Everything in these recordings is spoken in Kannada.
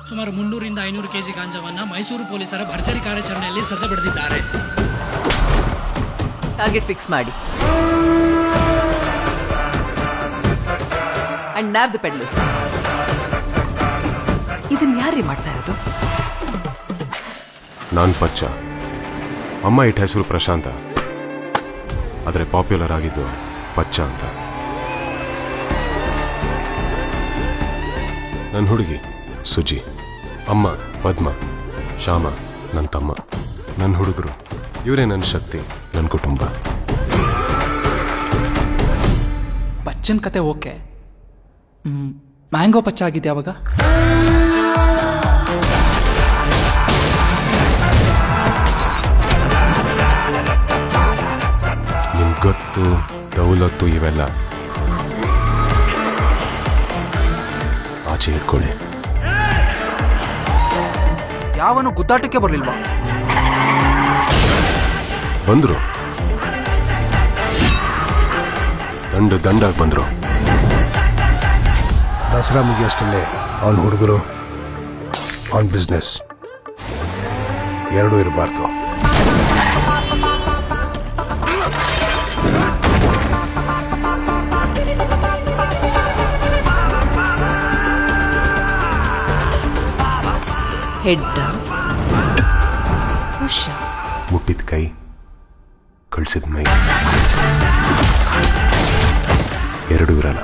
ಸುಮಾರು 300ರಿಂದ 500 ಕೆಜಿ ಗಾಂಜಾವನ್ನ ಮೈಸೂರು ಪೊಲೀಸರ ಭರ್ಜರಿ ಕಾರ್ಯಾಚರಣೆಯಲ್ಲಿ ಸದೆಬಡಿದಿದ್ದಾರೆ. ಟಾರ್ಗೆಟ್ ಫಿಕ್ಸ್ ಮಾಡಿ ಅಂಡ್ ನ್ಯಾಬ್ ದ ಪೆಡ್ಲರ್ಸ್. ಇದನ್ನ ಯಾರೇ ಮಾಡ್ತಾ ಇರೋದು? ನಾನು ಪಚ್ಚ, ಅಮ್ಮ ಇಟ್ಟ ಹೆಸರು ಪ್ರಶಾಂತ, ಆದರೆ ಪಾಪ್ಯುಲರ್ ಆಗಿದ್ದು ಪಚ್ಚ ಅಂತ. ನನ್ನ ಹುಡುಗಿ ಸುಜಿ, ಅಮ್ಮ ಪದ್ಮ, ಶ್ಯಾಮ ನನ್ನ ತಮ್ಮ, ನನ್ನ ಹುಡುಗರು ಇವರೇ ನನ್ನ ಶಕ್ತಿ, ನನ್ನ ಕುಟುಂಬ. ಪಚ್ಚನ್ ಕತೆ ಓಕೆ, ಮ್ಯಾಂಗೋ ಪಚ್ಚ ಆಗಿದೆ ಅವಾಗ. ನಿಮ್ಗೆ ಗೊತ್ತು ದೌಲತ್ತು ಇವೆಲ್ಲ ಆಚೆ ಇಟ್ಕೊಳ್ಳಿ. ಯಾವನು ಗುದ್ದಾಟಕ್ಕೆ ಬರಲಿಲ್ವಾ? ಬಂದ್ರು, ದಂಡಾಗಿ ಬಂದ್ರು. ದಸರಾ ಮುಗಿಯಷ್ಟಲ್ಲೇ ಅವನ ಹುಡುಗರು ಅವನ ಬಿಸ್ನೆಸ್ ಎರಡೂ ಇರಬಾರ್ದು. ಹೆಡ್ಡ ಹುಷ, ಮುಟ್ಟಿದ ಕೈ, ಕಳ್ಸಿದ ಮೈ ಎರಡೂ ಇರಲ್ಲ.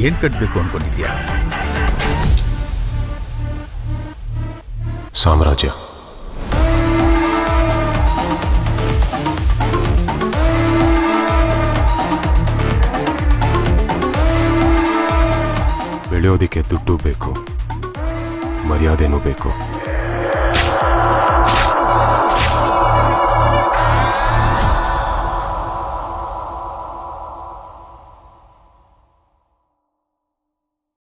ಏನ್ ಕಟ್ಬೇಕು ಅನ್ಕೊಂಡಿದ್ಯಾ? ಸಾಮ್ರಾಜ್ಯ. ಬೆಳೆಯೋದಿಕ್ಕೆ ದುಡ್ಡು ಬೇಕು, ಮರ್ಯಾದೆನೂ ಬೇಕು.